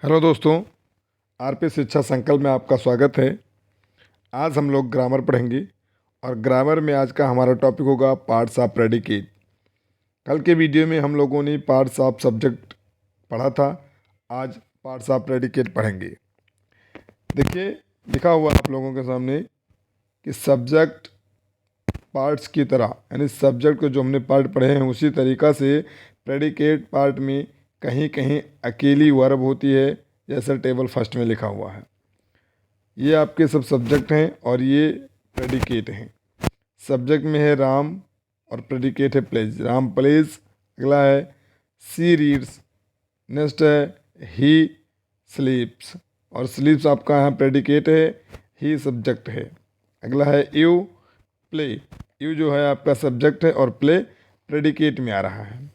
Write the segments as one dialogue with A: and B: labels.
A: Hello दोस्तों, RP शिक्षा संकल्प में आपका स्वागत है। आज हम लोग ग्रामर पढ़ेंगे और ग्रामर में आज का हमारा टॉपिक होगा पार्ट्स ऑफ प्रेडिकेट। कल के वीडियो में हम लोगों ने पार्ट्स ऑफ सब्जेक्ट पढ़ा था। आज पार्ट्स ऑफ प्रेडिकेट पढ़ेंगे। देखिए, लिखा हुआ है आप लोगों के सामने कि सब्जेक्ट पार्ट्स की तरह, यानी सब्जेक्ट को जो हमने पार्ट पढ़े हैं उसी तरीक़ा से प्रेडिकेट पार्ट में कहीं कहीं अकेली वर्ब होती है, जैसा टेबल फर्स्ट में लिखा हुआ है। ये आपके सब सब्जेक्ट हैं और ये प्रेडिकेट हैं। सब्जेक्ट में है राम और प्रेडिकेट है प्लेज। राम प्लेज। अगला है सी रीड्स। नेक्स्ट है ही स्लीप्स, और स्लीप्स आपका यहाँ प्रेडिकेट है, ही सब्जेक्ट है। अगला है यू प्ले। यू जो है आपका सब्जेक्ट है और प्ले प्रेडिकेट में आ रहा है।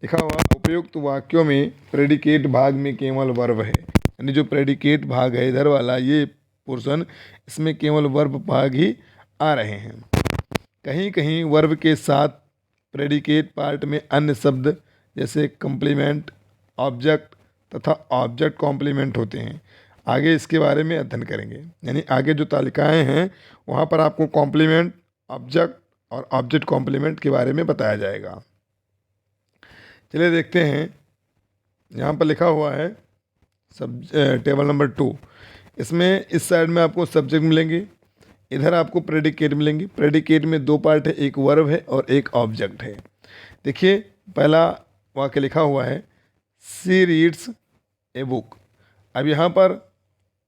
A: लिखा हुआ उपयुक्त वाक्यों में प्रेडिकेट भाग में केवल वर्ब है, यानी जो प्रेडिकेट भाग है इधर वाला ये पोर्शन, इसमें केवल वर्ब भाग ही आ रहे हैं। कहीं कहीं वर्ब के साथ प्रेडिकेट पार्ट में अन्य शब्द जैसे कॉम्प्लीमेंट, ऑब्जेक्ट तथा ऑब्जेक्ट कॉम्प्लीमेंट होते हैं। आगे इसके बारे में अध्ययन करेंगे, यानी आगे जो तालिकाएं हैं वहाँ पर आपको कॉम्प्लीमेंट, ऑब्जेक्ट और ऑब्जेक्ट कॉम्प्लीमेंट के बारे में बताया जाएगा। चलिए देखते हैं। यहाँ पर लिखा हुआ है टेबल नंबर 2। इसमें इस साइड में आपको सब्जेक्ट मिलेंगे, इधर आपको प्रेडिकेट मिलेंगे। प्रेडिकेट में दो पार्ट है, एक वर्ब है और एक ऑब्जेक्ट है। देखिए, पहला वाक्य लिखा हुआ है सी रीड्स ए बुक। अब यहाँ पर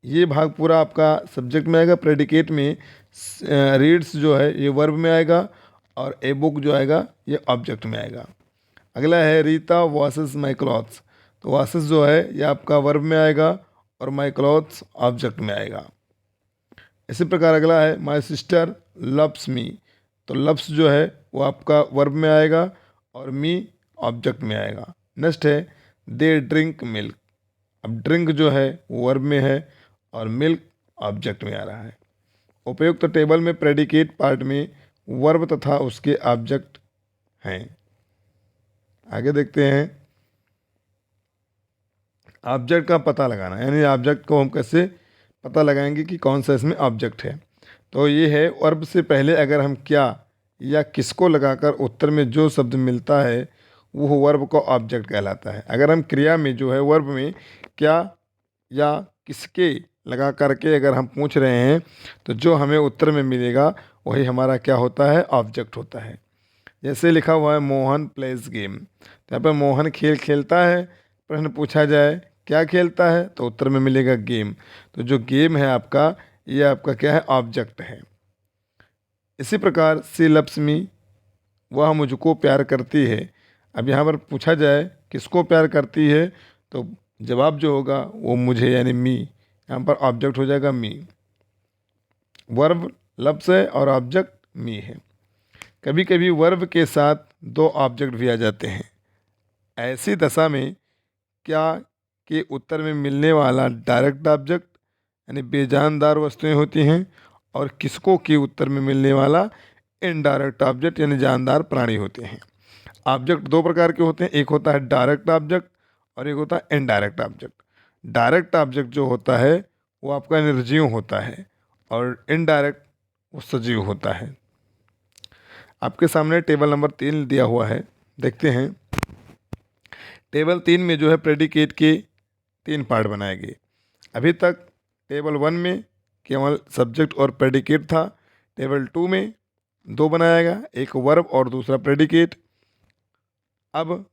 A: ये भाग पूरा आपका सब्जेक्ट में आएगा। प्रेडिकेट में रीड्स जो है ये वर्ब में आएगा और ए बुक जो आएगा ये ऑब्जेक्ट में आएगा। अगला है रीता वॉशेस माई क्लॉथ्स। तो वॉशेस जो है ये आपका वर्ब में आएगा और माई क्लॉथ्स ऑब्जेक्ट में आएगा। इसी प्रकार अगला है माई सिस्टर लव्स मी। तो लव्स जो है वो आपका वर्ब में आएगा और मी ऑब्जेक्ट में आएगा। नेक्स्ट है दे ड्रिंक मिल्क। अब ड्रिंक जो है वो वर्ब में है और मिल्क ऑब्जेक्ट में आ रहा है। उपयुक्त टेबल में प्रेडिकेट पार्ट में वर्ब तथा उसके ऑब्जेक्ट हैं। आगे देखते हैं ऑब्जेक्ट का पता लगाना, यानी ऑब्जेक्ट को हम कैसे पता लगाएंगे कि कौन सा इसमें ऑब्जेक्ट है। तो ये है वर्ब से पहले अगर हम क्या या किसको लगाकर उत्तर में जो शब्द मिलता है वो वर्ब को ऑब्जेक्ट कहलाता है। अगर हम क्रिया में जो है वर्ब में क्या या किसके लगा करके अगर हम पूछ रहे हैं तो जो हमें उत्तर में मिलेगा वही हमारा क्या होता है, ऑब्जेक्ट होता है। जैसे लिखा हुआ है मोहन प्लेज गेम। तो यहाँ पर मोहन खेल खेलता है। प्रश्न पूछा जाए क्या खेलता है तो उत्तर में मिलेगा गेम। तो जो गेम है आपका ये आपका क्या है, ऑब्जेक्ट है। इसी प्रकार सी लव्स मी, वह मुझको प्यार करती है। अब यहाँ पर पूछा जाए किसको प्यार करती है तो जवाब जो होगा वो मुझे, यानी मी। यहाँ पर ऑब्जेक्ट हो जाएगा मी। वर्ब लव्स है और ऑब्जेक्ट मी है। कभी कभी वर्ब के साथ दो ऑब्जेक्ट भी आ जाते हैं। ऐसी दशा में क्या के उत्तर में मिलने वाला डायरेक्ट ऑब्जेक्ट यानी बेजानदार वस्तुएं होती हैं और किसको के उत्तर में मिलने वाला इनडायरेक्ट ऑब्जेक्ट यानी जानदार प्राणी होते हैं। ऑब्जेक्ट दो प्रकार के होते हैं, एक होता है डायरेक्ट ऑब्जेक्ट और एक होता है इनडायरेक्ट ऑब्जेक्ट। डायरेक्ट ऑब्जेक्ट जो होता है वो आपका निर्जीव होता है और इनडायरेक्ट वो सजीव होता है। आपके सामने टेबल नंबर 3 दिया हुआ है, देखते हैं। टेबल 3 में जो है प्रेडिकेट के 3 पार्ट बनाए गए। अभी तक टेबल 1 में केवल सब्जेक्ट और प्रेडिकेट था। टेबल 2 में 2 बनाया गया, एक वर्ब और दूसरा प्रेडिकेट। अब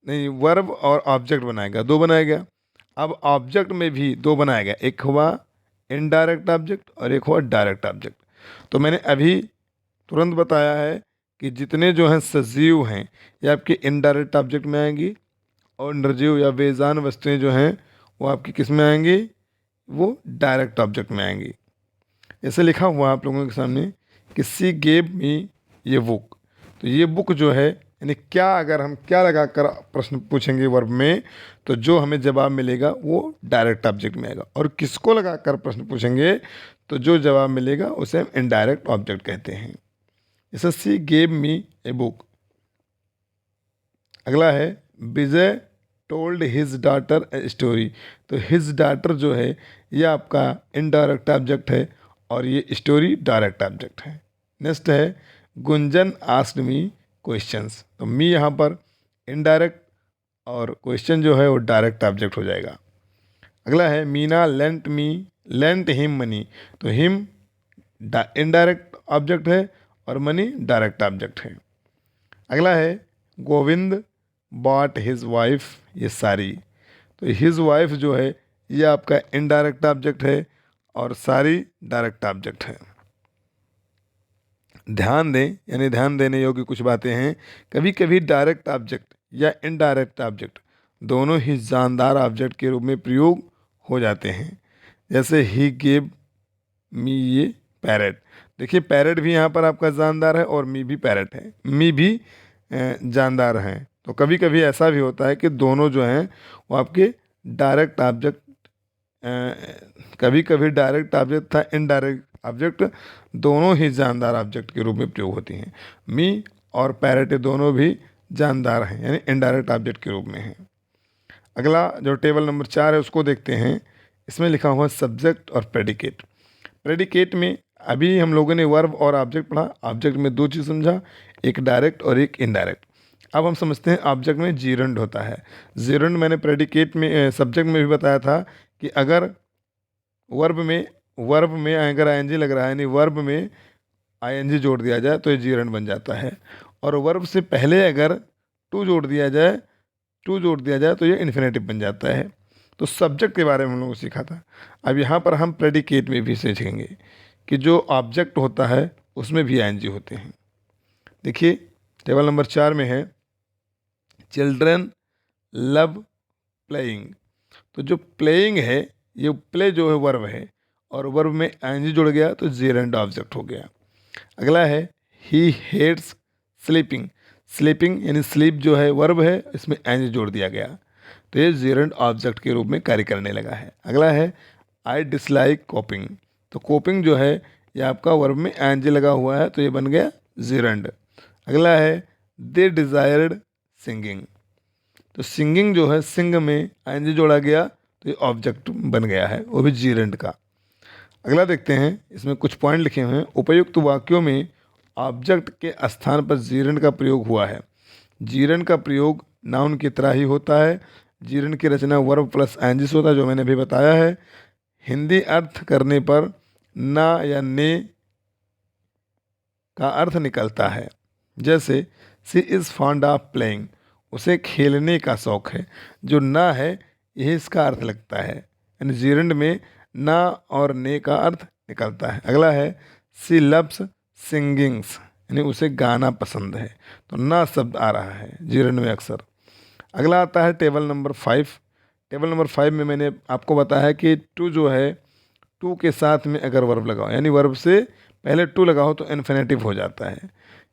A: नहीं, वर्ब और ऑब्जेक्ट बनाया गया, 2 बनाया गया। अब ऑब्जेक्ट में भी 2 बनाया गया, एक हुआ इनडायरेक्ट ऑब्जेक्ट और एक हुआ डायरेक्ट ऑब्जेक्ट। तो मैंने अभी तुरंत बताया है कि जितने जो हैं सजीव हैं ये आपके इनडायरेक्ट ऑब्जेक्ट में आएंगी और निर्जीव या बेजान वस्तुएं जो हैं वो आपकी किस में आएंगी, वो डायरेक्ट ऑब्जेक्ट में आएंगी। जैसे लिखा हुआ आप लोगों के सामने कि सी गेव मी ये बुक। तो ये बुक जो है यानी क्या, अगर हम क्या लगाकर प्रश्न पूछेंगे वर्ब में तो जो हमें जवाब मिलेगा वो डायरेक्ट ऑब्जेक्ट में आएगा, और किसको लगाकर प्रश्न पूछेंगे तो जो जवाब मिलेगा उसे हम इनडायरेक्ट ऑब्जेक्ट कहते हैं। जैसे सी गेव मी ए बुक। अगला है Vijay told his daughter a story. तो हिज डॉटर जो है ये आपका इनडायरेक्ट ऑब्जेक्ट है और ये स्टोरी डायरेक्ट ऑब्जेक्ट है। नेक्स्ट है गुंजन आस्क्ड मी क्वेश्चंस। तो मी यहाँ पर इनडायरेक्ट और क्वेश्चन जो है वो डायरेक्ट ऑब्जेक्ट हो जाएगा। अगला है मीना लेंट हिम मनी। तो हिम इनडायरेक्ट ऑब्जेक्ट है और मनी डायरेक्ट ऑब्जेक्ट है। अगला है गोविंद बॉट हिज वाइफ ये सारी। तो हिज वाइफ जो है ये आपका इनडायरेक्ट ऑब्जेक्ट है और सारी डायरेक्ट ऑब्जेक्ट है। ध्यान दें, यानी ध्यान देने योग्य कुछ बातें हैं। कभी कभी डायरेक्ट ऑब्जेक्ट या इनडायरेक्ट ऑब्जेक्ट दोनों ही जानदार ऑब्जेक्ट के रूप में प्रयोग हो जाते हैं। जैसे ही गेव मी ये पैरेट। देखिए पैरेट भी यहाँ पर आपका जानदार है और मी भी पैरेट है, मी भी जानदार हैं। तो कभी कभी ऐसा भी होता है कि दोनों जो हैं वो आपके डायरेक्ट ऑब्जेक्ट, कभी कभी डायरेक्ट ऑब्जेक्ट था इनडायरेक्ट ऑब्जेक्ट दोनों ही जानदार ऑब्जेक्ट के रूप में प्रयोग होती हैं। मी और पैरेट दोनों भी जानदार हैं, यानी इनडायरेक्ट ऑब्जेक्ट के रूप में हैं। अगला जो टेबल नंबर 4 है उसको देखते हैं। इसमें लिखा हुआ सब्जेक्ट और प्रेडिकेट। प्रेडिकेट में अभी हम लोगों ने वर्ब और ऑब्जेक्ट पढ़ा। ऑब्जेक्ट में दो चीज़ समझा, एक डायरेक्ट और एक इनडायरेक्ट। अब हम समझते हैं ऑब्जेक्ट में जीरंड होता है। जीरंड मैंने प्रेडिकेट में सब्जेक्ट में भी बताया था कि अगर वर्ब में अगर आईएनजी लग रहा है, यानी वर्ब में आईएनजी जोड़ दिया जाए तो ये जीरंड बन जाता है। और वर्ब से पहले अगर टू जोड़ दिया जाए तो ये इन्फिनेटिव बन जाता है। तो सब्जेक्ट के बारे में हम लोगों को सीखा था। अब यहाँ पर हम प्रेडिकेट में भी सीखेंगे कि जो ऑब्जेक्ट होता है उसमें भी आईएनजी होते हैं। देखिए टेबल नंबर 4 में है चिल्ड्रन लव प्लेइंग। तो जो प्लेइंग है ये प्ले जो है वर्ब है और वर्ब में आईएनजी जुड़ गया तो जीरेंड ऑब्जेक्ट हो गया। अगला है ही हेट्स स्लीपिंग। स्लीपिंग यानी स्लीप जो है वर्ब है, इसमें आईएनजी जोड़ दिया गया तो ये जीरेंड ऑब्जेक्ट के रूप में कार्य करने लगा है। अगला है आई डिसलाइक कोपिंग। तो कोपिंग जो है ये आपका वर्ब में आईएनजी लगा हुआ है तो ये बन गया जीरेंड। अगला है दे डिज़ायर्ड सिंगिंग। तो सिंगिंग जो है सिंग में आईएनजी जोड़ा गया तो ये ऑब्जेक्ट बन गया है, वो भी जीरेंड का। अगला देखते हैं, इसमें कुछ पॉइंट लिखे हुए हैं। उपयुक्त वाक्यों में ऑब्जेक्ट के स्थान पर जीरेंड का प्रयोग हुआ है। जीरेंड का प्रयोग नाउन की तरह ही होता है। जीरेंड की रचना वर्ब प्लस आईएनजी से होता है, जो मैंने अभी बताया है। हिंदी अर्थ करने पर ना या ने का अर्थ निकलता है। जैसे सी इज़ फॉन्ड ऑफ प्लेइंग, उसे खेलने का शौक है। जो ना है यही इसका अर्थ लगता है, यानी जीरेंड में ना और ने का अर्थ निकलता है। अगला है सी लव्स सिंगिंग्स, यानी उसे गाना पसंद है। तो ना शब्द आ रहा है जीरेंड में अक्सर। अगला आता है टेबल नंबर 5। टेबल नंबर 5 में मैंने आपको बताया कि टू जो है, टू के साथ में अगर वर्ब लगाओ, यानी वर्ब से पहले टू लगाओ तो इन्फिनेटिव हो जाता है।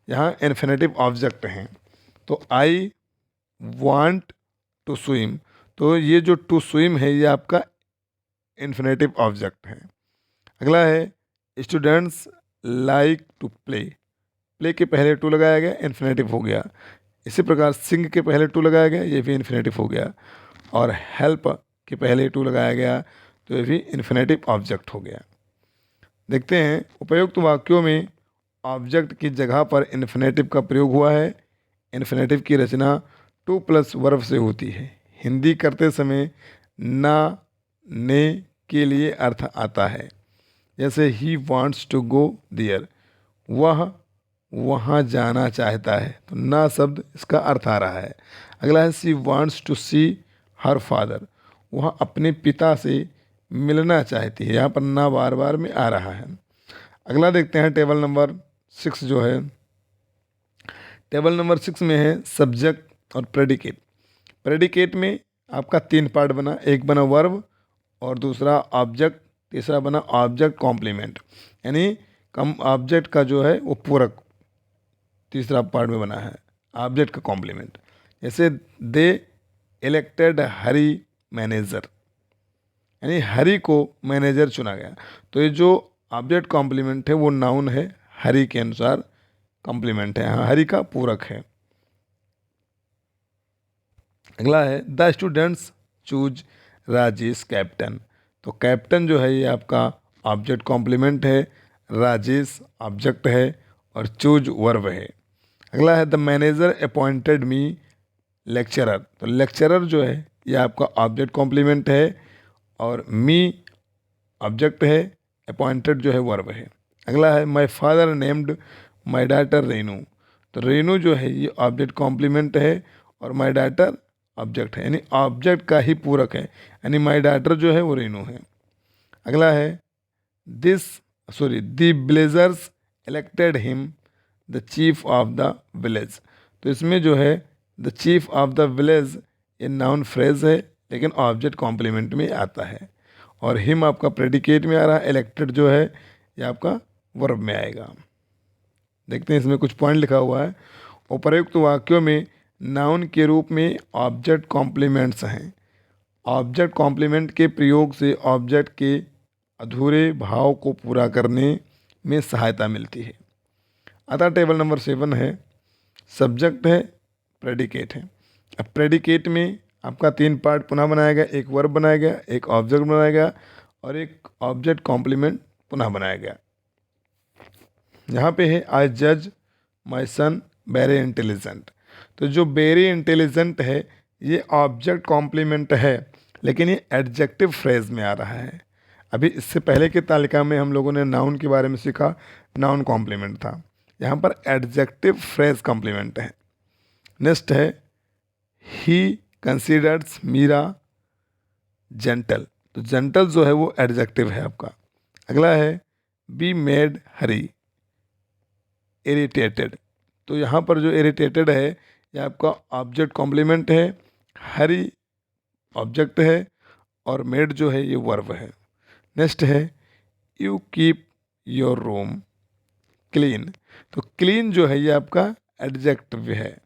A: यहाँ इन्फिनेटिव ऑब्जेक्ट हैं। तो आई वांट टू स्विम, तो ये जो टू स्विम है ये आपका इन्फिनेटिव ऑब्जेक्ट है। अगला है students like to play. Play के पहले टू लगाया गया, इन्फिनेटिव हो गया। इसी प्रकार सिंग के पहले टू लगाया गया, ये भी इन्फिनेटिव हो गया। और हेल्प के पहले टू लगाया गया तो ये भी इन्फिनेटिव ऑब्जेक्ट हो गया। देखते हैं उपयुक्त वाक्यों में ऑब्जेक्ट की जगह पर इन्फिनेटिव का प्रयोग हुआ है। इन्फिनेटिव की रचना टू प्लस वर्ब से होती है। हिंदी करते समय ना ने के लिए अर्थ आता है। जैसे ही वांट्स टू गो देयर, वह वहाँ जाना चाहता है, तो ना शब्द इसका अर्थ आ रहा है। अगला है she wants to see her father, वह अपने पिता से मिलना चाहती है। यहाँ पर ना बार बार में आ रहा है। अगला देखते हैं टेबल नंबर 6 जो है। टेबल नंबर 6 में है सब्जेक्ट और प्रेडिकेट। प्रेडिकेट में आपका 3 पार्ट बना, एक बना वर्ब और दूसरा ऑब्जेक्ट, तीसरा बना ऑब्जेक्ट कॉम्प्लीमेंट, यानी कम ऑब्जेक्ट का जो है वो पूरक तीसरा पार्ट में बना है, ऑब्जेक्ट का कॉम्प्लीमेंट। जैसे दे इलेक्टेड हरी मैनेजर, यानी हरी को मैनेजर चुना गया। तो ये जो ऑब्जेक्ट कॉम्प्लीमेंट है वो नाउन है, हरी के अनुसार कॉम्प्लीमेंट है, हाँ हरी का पूरक है। अगला है the students choose Rajesh captain. तो कैप्टन जो है ये आपका ऑब्जेक्ट कॉम्प्लीमेंट है, राजेश ऑब्जेक्ट है और चूज वर्ब है। अगला है the manager appointed me lecturer. तो लेक्चरर जो है ये आपका ऑब्जेक्ट कॉम्प्लीमेंट है और मी ऑब्जेक्ट है, अपॉइंटेड जो है वर्ब है। अगला है my father named my daughter Renu. तो रेनू जो है ये ऑब्जेक्ट कॉम्प्लीमेंट है और माय डॉटर ऑब्जेक्ट है, यानी ऑब्जेक्ट का ही पूरक है, यानी माय डॉटर जो है वो रेनू है। अगला है this the villagers elected him the chief of the village. तो इसमें जो है the chief of the village ये नाउन फ्रेज है लेकिन ऑब्जेक्ट कॉम्प्लीमेंट में आता है और हिम आपका प्रेडिकेट में आ रहा है, इलेक्टेड जो है ये आपका वर्ब में आएगा। देखते हैं इसमें कुछ पॉइंट लिखा हुआ है। उपर्युक्त वाक्यों में नाउन के रूप में ऑब्जेक्ट कॉम्प्लीमेंट्स हैं। ऑब्जेक्ट कॉम्प्लीमेंट के प्रयोग से ऑब्जेक्ट के अधूरे भाव को पूरा करने में सहायता मिलती है। अतः टेबल नंबर 7 है, सब्जेक्ट है, प्रेडिकेट है। अब प्रेडिकेट में आपका 3 पार्ट पुनः बनाया गया, एक वर्ब बनाया गया, एक ऑब्जेक्ट बनाया गया और एक ऑब्जेक्ट कॉम्प्लीमेंट पुनः बनाया गया। यहाँ पे है आई जज माई सन वेरी इंटेलिजेंट। तो जो वेरी इंटेलिजेंट है ये ऑब्जेक्ट कॉम्प्लीमेंट है लेकिन ये एडजेक्टिव फ्रेज में आ रहा है। अभी इससे पहले की तालिका में हम लोगों ने नाउन के बारे में सीखा, नाउन कॉम्प्लीमेंट था, यहाँ पर एडजेक्टिव फ्रेज कॉम्प्लीमेंट है। नेक्स्ट है ही कंसिडर्स मीरा जेंटल। तो जेंटल जो है वो एडजेक्टिव है आपका। अगला है बी मेड हरी इरिटेटेड। तो यहाँ पर जो इरिटेटेड है ये आपका ऑब्जेक्ट कॉम्प्लीमेंट है, हरी ऑब्जेक्ट है और मेड जो है ये वर्ब है। नेक्स्ट है you keep your room clean. तो क्लीन जो है ये आपका एडजेक्टिव है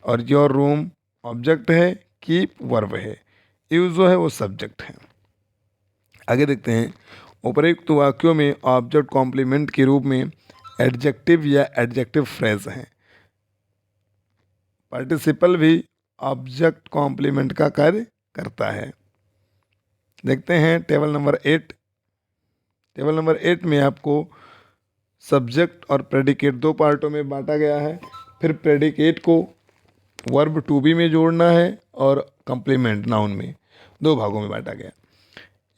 A: और योर रूम ऑब्जेक्ट है, कीप वर्ब है, यू जो है वो सब्जेक्ट है। आगे देखते हैं उपर्युक्त वाक्यों में ऑब्जेक्ट कॉम्प्लीमेंट के रूप में एडजेक्टिव या एडजेक्टिव फ्रेज हैं। पार्टिसिपल भी ऑब्जेक्ट कॉम्प्लीमेंट का कार्य करता है। देखते हैं टेबल नंबर 8। टेबल नंबर 8 में आपको सब्जेक्ट और प्रेडिकेट 2 पार्टों में बांटा गया है। फिर प्रेडिकेट को वर्ब टू बी में जोड़ना है और कंप्लीमेंट नाउन में 2 भागों में बांटा गया।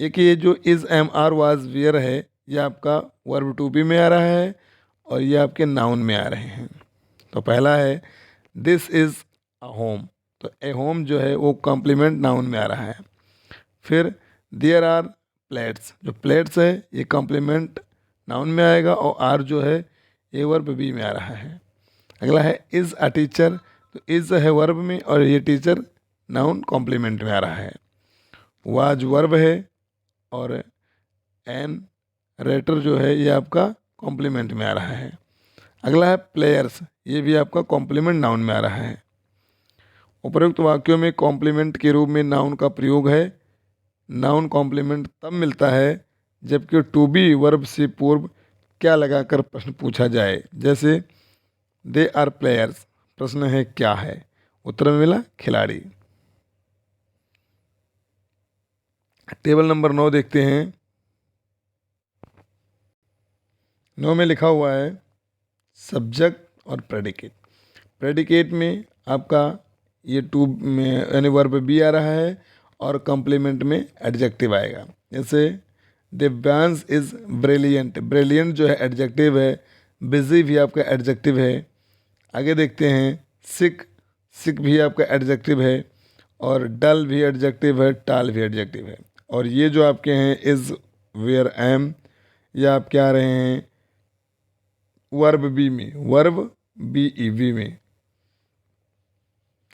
A: एक ये जो is am are was were है ये आपका वर्ब टू बी में आ रहा है और ये आपके नाउन में आ रहे हैं। तो पहला है दिस इज़ अ होम। तो ए होम जो है वो कॉम्प्लीमेंट नाउन में आ रहा है। फिर देयर आर प्लेट्स। जो प्लेट्स है ये कॉम्प्लीमेंट नाउन में आएगा और आर जो है ये वर्ब बी में आ रहा है। अगला है इज़ अ टीचर। तो इज़ है वर्ब में और ये टीचर नाउन कॉम्प्लीमेंट में आ रहा है। वाज वर्ब है और एन रेटर जो है ये आपका कॉम्प्लीमेंट में आ रहा है। अगला है प्लेयर्स, ये भी आपका कॉम्प्लीमेंट नाउन में आ रहा है। उपरोक्त वाक्यों में कॉम्प्लीमेंट के रूप में नाउन का प्रयोग है। नाउन कॉम्प्लीमेंट तब मिलता है जबकि टू बी वर्ब से पूर्व क्या लगाकर प्रश्न पूछा जाए। जैसे दे आर प्लेयर्स, प्रश्न है क्या है, उत्तर में मिला खिलाड़ी। टेबल नंबर 9 देखते हैं। 9 में लिखा हुआ है सब्जेक्ट और प्रेडिकेट। प्रेडिकेट में आपका ये टू में यानी वर्ब बी आ रहा है और कॉम्प्लीमेंट में एडजेक्टिव आएगा। जैसे दिव्यांश इज़ ब्रिलियंट। ब्रिलियंट जो है एडजेक्टिव है, बिजी भी आपका एडजेक्टिव है। आगे देखते हैं सिक, सिक भी आपका एडजेक्टिव है और डल भी एडजेक्टिव है, टाल भी एडजेक्टिव है। और ये जो आपके हैं इज़, वेयर, एम, ये आपके आ रहे हैं वर्ब बी में, वर्ब बी ई वी में,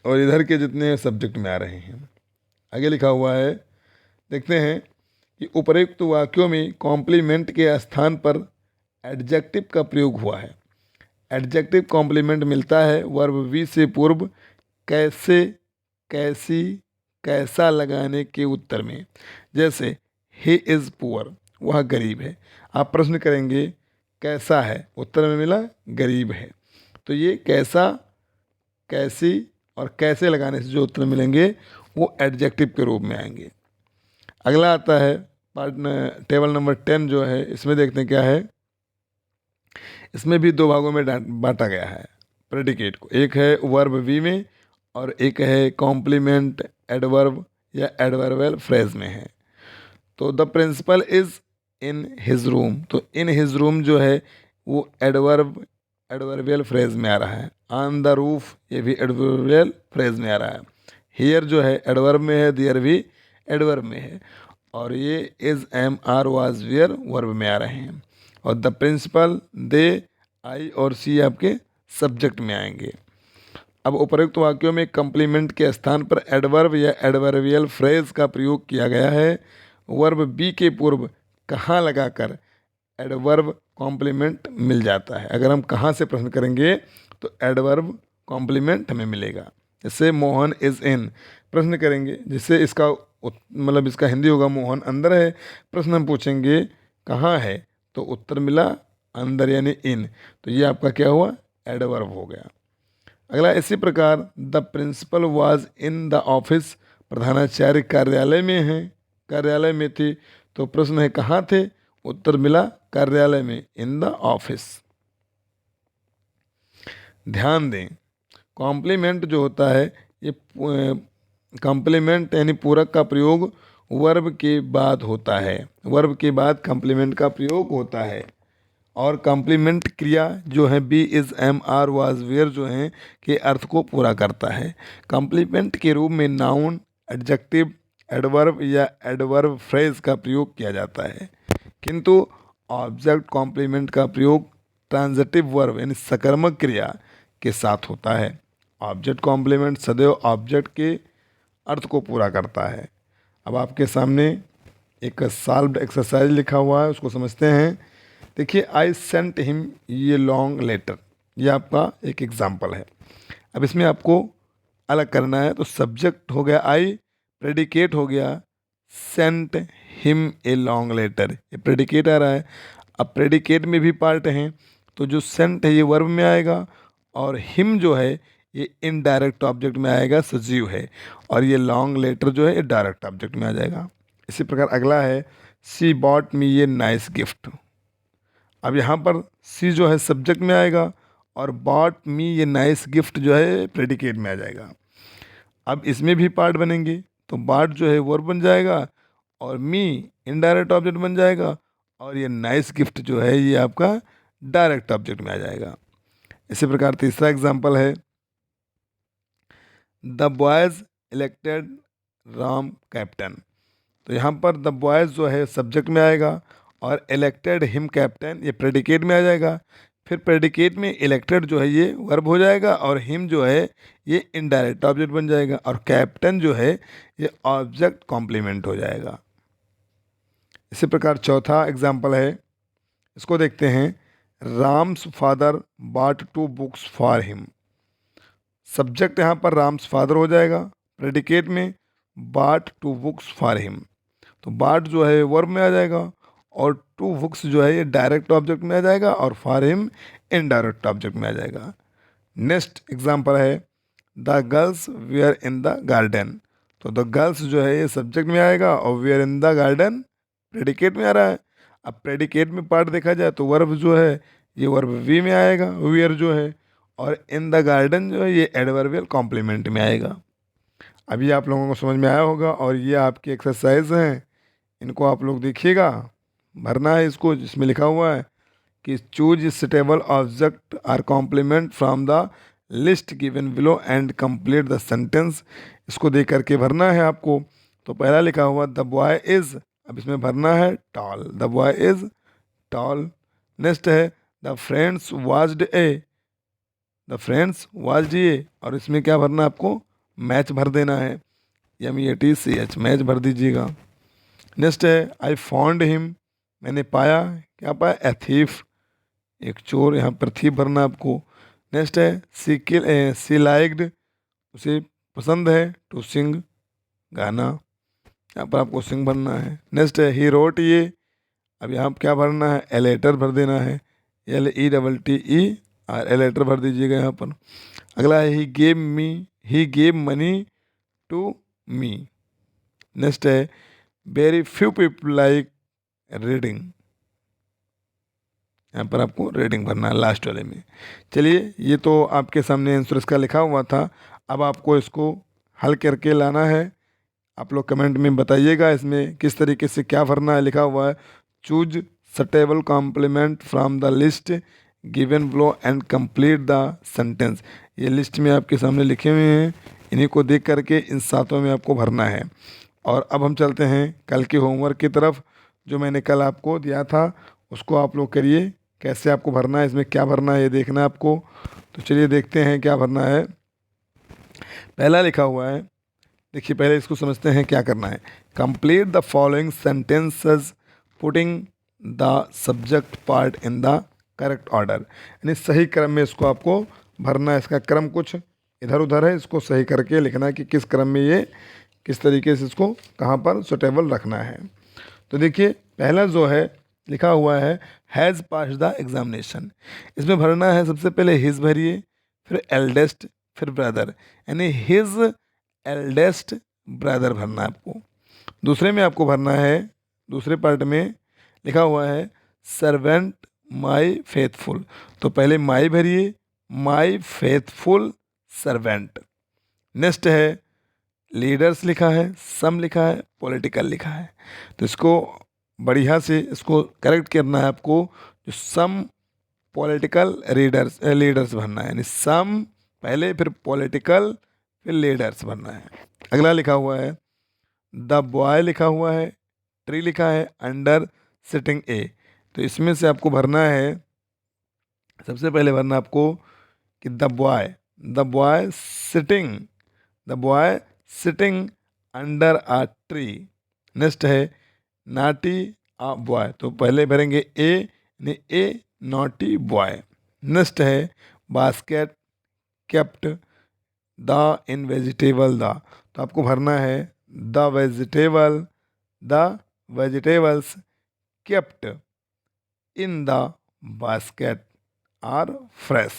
A: और इधर के जितने सब्जेक्ट में आ रहे हैं। आगे लिखा हुआ है देखते हैं कि उपरोक्त वाक्यों में कॉम्प्लीमेंट के स्थान पर एडजेक्टिव का प्रयोग हुआ है। एडजेक्टिव कॉम्प्लीमेंट मिलता है वर्ब वी से पूर्व कैसे, कैसी, कैसा लगाने के उत्तर में। जैसे ही इज़ पुअर, वह गरीब है। आप प्रश्न करेंगे कैसा है, उत्तर में मिला गरीब है। तो ये कैसा, कैसी और कैसे लगाने से जो उत्तर मिलेंगे वो एडजेक्टिव के रूप में आएंगे। अगला आता है टेबल नंबर 10 जो है, इसमें देखते हैं क्या है। इसमें भी दो भागों में बांटा गया है प्रेडिकेट को। एक है वर्ब वी में और एक है कॉम्प्लीमेंट एडवर्ब या एडवर्बियल फ्रेज में है। तो the principal is in his room, तो इन हिज रूम जो है वो एडवर्बियल फ्रेज में आ रहा है। ऑन द रूफ ये भी एडवर्बियल फ्रेज में आ रहा है। हियर जो है एडवर्ब में है, देयर भी एडवर्ब में है, और ये is am are was were verb में आ रहे हैं। और द प्रिंसिपल दे आई और सी आपके सब्जेक्ट में आएंगे। अब उपर्युक्त वाक्यों में कंप्लीमेंट के स्थान पर एडवर्ब या एडवर्बियल फ्रेज का प्रयोग किया गया है। वर्ब बी के पूर्व कहाँ लगाकर एडवर्ब कॉम्प्लीमेंट मिल जाता है। अगर हम कहाँ से प्रश्न करेंगे तो एडवर्ब कॉम्प्लीमेंट हमें मिलेगा। जैसे मोहन इज़ इन, प्रश्न करेंगे जिससे इसका मतलब इसका हिंदी होगा मोहन अंदर है। प्रश्न हम पूछेंगे कहाँ है, तो उत्तर मिला अंदर यानी इन, तो ये आपका क्या हुआ, एडवर्ब हो गया। अगला, इसी प्रकार the principal was in the office, प्रधानाचार्य कार्यालय में है, कार्यालय में थे, तो प्रश्न है कहाँ थे, उत्तर मिला कार्यालय में, इन द ऑफिस। ध्यान दें, कॉम्प्लीमेंट जो होता है ये कॉम्प्लीमेंट यानी पूरक का प्रयोग वर्ब के बाद होता है। वर्ब के बाद कॉम्प्लीमेंट का प्रयोग होता है। और कॉम्प्लीमेंट क्रिया जो है be is am are was were जो है के अर्थ को पूरा करता है। कॉम्प्लीमेंट के रूप में नाउन, एडजेक्टिव, एडवर्ब या एडवर्ब फ्रेज का प्रयोग किया जाता है, किंतु ऑब्जेक्ट कॉम्प्लीमेंट का प्रयोग ट्रांजिटिव वर्ब यानी सकर्मक क्रिया के साथ होता है। ऑब्जेक्ट कॉम्प्लीमेंट सदैव ऑब्जेक्ट के अर्थ को पूरा करता है। अब आपके सामने एक सॉल्व्ड एक्सरसाइज लिखा हुआ है, उसको समझते हैं। देखिए, आई सेंट हिम ये लॉन्ग लेटर, ये आपका एक एग्जाम्पल है। अब इसमें आपको अलग करना है, तो सब्जेक्ट हो गया आई, प्रेडिकेट हो गया sent him a long letter, ये प्रेडिकेट आ रहा है। अब प्रेडिकेट में भी पार्ट हैं, तो जो सेंट है ये वर्ब में आएगा और हिम जो है ये इनडायरेक्ट ऑब्जेक्ट में आएगा, सजीव है, और ये लॉन्ग लेटर जो है ये डायरेक्ट ऑब्जेक्ट में आ जाएगा। इसी प्रकार अगला है सी बॉट मी ये नाइस गिफ्ट। अब यहाँ पर सी जो है सब्जेक्ट में आएगा और बॉट मी ये नाइस गिफ्ट जो है प्रेडिकेट में आ जाएगा। अब इसमें भी पार्ट बनेंगे, तो बॉट जो है वर्ब बन जाएगा और मी इनडायरेक्ट ऑब्जेक्ट बन जाएगा और ये नाइस गिफ्ट जो है ये आपका डायरेक्ट ऑब्जेक्ट में आ जाएगा। इसी प्रकार तीसरा एग्जाम्पल है the boys elected Ram captain. तो यहाँ पर द बॉयज़ जो है सब्जेक्ट में आएगा और इलेक्टेड हिम कैप्टन ये प्रेडिकेट में आ जाएगा। फिर प्रेडिकेट में इलेक्टेड जो है ये वर्ब हो जाएगा और हिम जो है ये इनडायरेक्ट ऑब्जेक्ट बन जाएगा और कैप्टन जो है ये ऑब्जेक्ट कॉम्प्लीमेंट हो जाएगा। इसी प्रकार चौथा एग्जाम्पल है, इसको देखते हैं। Ram's father bought 2 books for him. Subject यहाँ पर राम्स फादर हो जाएगा, प्रेडिकेट में बॉट 2 बुक्स फॉर हिम, तो बॉट जो है वर्ब में आ जाएगा और 2 बुक्स जो है ये डायरेक्ट ऑब्जेक्ट में आ जाएगा और फॉर हिम इनडायरेक्ट ऑब्जेक्ट में आ जाएगा। नेक्स्ट एग्जाम्पल है the girls were in the garden. तो द गर्ल्स जो है ये सब्जेक्ट में आएगा और were in the garden predicate में आ रहा है। अब प्रेडिकेट में पार्ट देखा जाए तो वर्ब जो है ये वर्ब वी में आएगा, वेयर जो है, और इन द गार्डन जो है ये एडवर्बियल कॉम्प्लीमेंट में आएगा। अभी आप लोगों को समझ में आया होगा और ये आपकी एक्सरसाइज हैं, इनको आप लोग देखिएगा, भरना है इसको, जिसमें लिखा हुआ है कि choose suitable object or complement from the list given below and complete the sentence. इसको देख करके भरना है आपको। तो पहला लिखा हुआ द बॉय इज़, अब इसमें भरना है tall, the boy is tall. Next है the friends waved a, the friends waved a, और इसमें क्या भरना है आपको, मैच भर देना है, MEATCH, मैच भर दीजिएगा। नेक्स्ट है आई फाउंड हिम, मैंने पाया, क्या पाया, ए थीफ, एक चोर, यहाँ पर थीफ भरना आपको। नेक्स्ट है सी लाइक्ड, उसे पसंद है, टू सिंग, गाना, यहाँ पर आपको सिंग भरना है। नेक्स्ट है ही रोट ये, अब यहाँ क्या भरना है, ए लेटर भर देना है, LETTER, ए लेटर भर दीजिएगा यहाँ पर। अगला है he gave me he gave money to me. Next है very few people like reading. यहाँ पर आपको रीडिंग भरना है लास्ट वाले में। चलिए, ये तो आपके सामने आंसर इसका लिखा हुआ था। अब आपको इसको हल करके लाना है। आप लोग कमेंट में बताइएगा इसमें किस तरीके से क्या भरना है। लिखा हुआ है choose suitable complement from the list given below and complete the sentence. ये लिस्ट में आपके सामने लिखे हुए हैं, इन्हीं को देख करके इन सातों में आपको भरना है। और अब हम चलते हैं कल के होमवर्क की तरफ। जो मैंने कल आपको दिया था उसको आप लोग करिए। कैसे आपको भरना है, इसमें क्या भरना है ये देखना है आपको। तो चलिए देखते हैं क्या भरना है। पहला लिखा हुआ है, देखिए पहले इसको समझते हैं क्या करना है। Complete the following sentences putting the subject part in the correct order. यानी सही क्रम में इसको आपको भरना है। इसका क्रम कुछ इधर उधर है, इसको सही करके लिखना है कि किस क्रम में ये किस तरीके से इसको कहाँ पर सुटेबल रखना है। तो देखिए पहला जो है लिखा हुआ है हैज़ पास द एग्जामिनेशन। इसमें भरना है सबसे पहले हिज भरिए, फिर एल्डेस्ट, फिर ब्रदर, यानी हिज एल्डेस्ट ब्रदर भरना है आपको। दूसरे में आपको भरना है, दूसरे पार्ट में लिखा हुआ है सर्वेंट माई फेथफुल। तो पहले माई भरिए, माई फेथफुल सर्वेंट। नेक्स्ट है लीडर्स लिखा है, सम लिखा है, पॉलिटिकल लिखा है। तो इसको बढ़िया से इसको करेक्ट करना है आपको। जो सम पॉलिटिकल लीडर्स भरना है, यानी सम पहले, फिर पॉलिटिकल, फिर लीडर्स भरना है। अगला लिखा हुआ है द बॉय लिखा हुआ है, ट्री लिखा है, अंडर सिटिंग ए। तो इसमें से आपको भरना है, सबसे पहले भरना आपको कि the boy sitting, the boy sitting under a tree. Next है नॉटी अ बॉय। तो पहले भरेंगे ए नॉटी बॉय। नेक्स्ट है basket kept the in vegetable the. तो आपको भरना है the vegetables kept in the basket are fresh,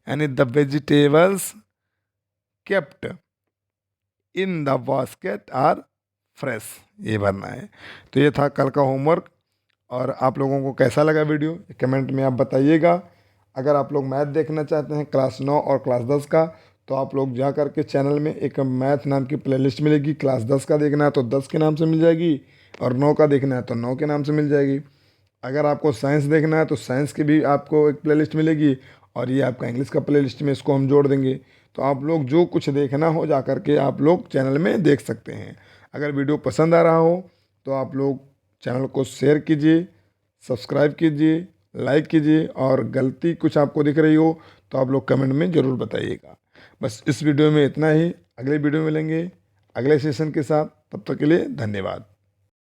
A: यानी the vegetables kept in the basket are fresh, ये भरना है। तो ये था कल का होमवर्क। और आप लोगों को कैसा लगा वीडियो कमेंट में आप बताइएगा। अगर आप लोग मैथ देखना चाहते हैं क्लास 9 और क्लास 10 का, तो आप लोग जा कर के चैनल में एक मैथ नाम की प्लेलिस्ट मिलेगी। क्लास 10 का देखना है तो 10 के नाम से मिल जाएगी, और 9 का देखना है तो 9 के नाम से मिल जाएगी। अगर आपको साइंस देखना है तो साइंस की भी आपको एक प्लेलिस्ट मिलेगी, और ये आपका इंग्लिश का प्लेलिस्ट में इसको हम जोड़ देंगे। तो आप लोग जो कुछ देखना हो जा कर के आप लोग चैनल में देख सकते हैं। अगर वीडियो पसंद आ रहा हो तो आप लोग चैनल को शेयर कीजिए, सब्सक्राइब कीजिए, लाइक कीजिए, और गलती कुछ आपको दिख रही हो तो आप लोग कमेंट में ज़रूर बताइएगा। बस इस वीडियो में इतना ही। अगले वीडियो में मिलेंगे अगले सेशन के साथ। तब तक के लिए धन्यवाद।